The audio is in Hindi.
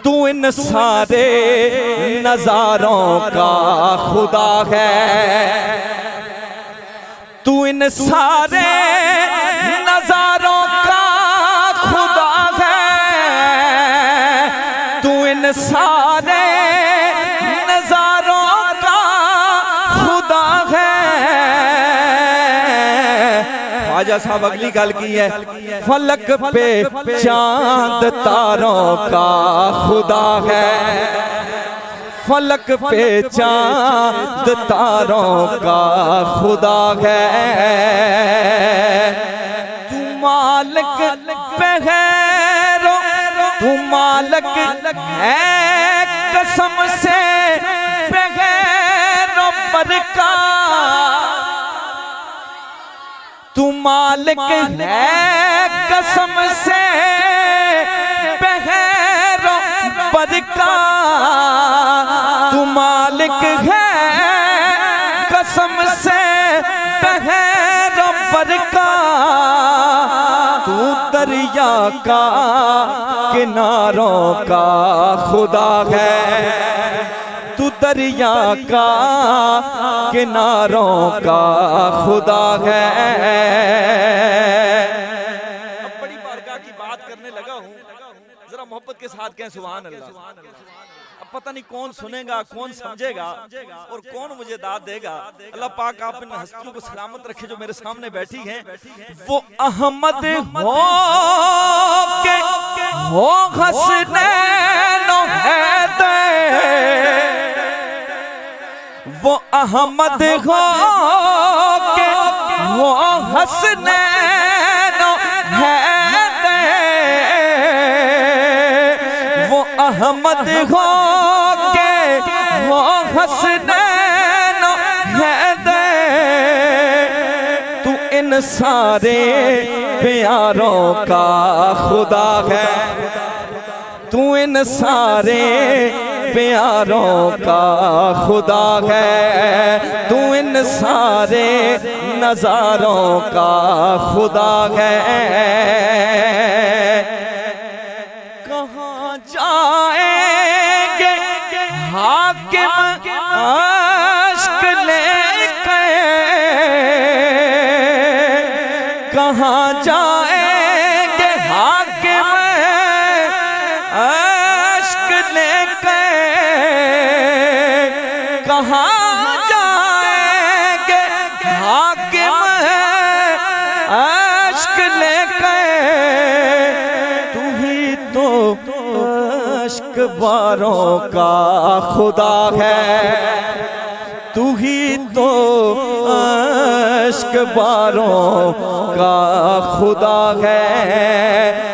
तू इन सारे नजारों का खुदा है, तू इन सारे नजारों का खुदा है, तू इन सारे नजारों का खुदा है। ख्वाजा साहब अगली गल की है, फलक पे चांद तारों का खुदा है, फलक पे चांद तारों का खुदा है। तू मालिक बगैरो तू मालिक है कसम से बगैरो बरका, तू मालिक है कसम से बगैरो बरका, तू मालिक है कसम से बगैरो बरका। तू दरिया का किनारों का खुदा है, तू दरिया का किनारों का खुदा है। अब बड़ी बारगाह की बात करने लगा हूँ, जरा मोहब्बत के साथ कहें सुभान अल्लाह। अब पता नहीं कौन सुनेगा, कौन समझेगा और कौन मुझे दाद देगा। अल्लाह पाक आप इन हस्तियों को सलामत रखे जो मेरे सामने बैठी हैं। वो अहमद हो के हो हसनैन हैदर, वो अहमद हो के हो हसनैन हैदर, वो अहमद हो के हो हसनैन हैदर। तू इन सारे प्यारों का खुदा है, तू इन सारे प्यारों का खुदा है, तू इन सारे नजारों का खुदा है। कहाँ जाएंगे हाकिम आश्क लेकर, कहाँ जाएंगे हाकिम आश्क लेकर, कहाँ जाएंगे हाकिम आश्क लेकर। तू ही तो आश्क बारों का खुदा है, तू ही तो आश्क बारों का खुदा है।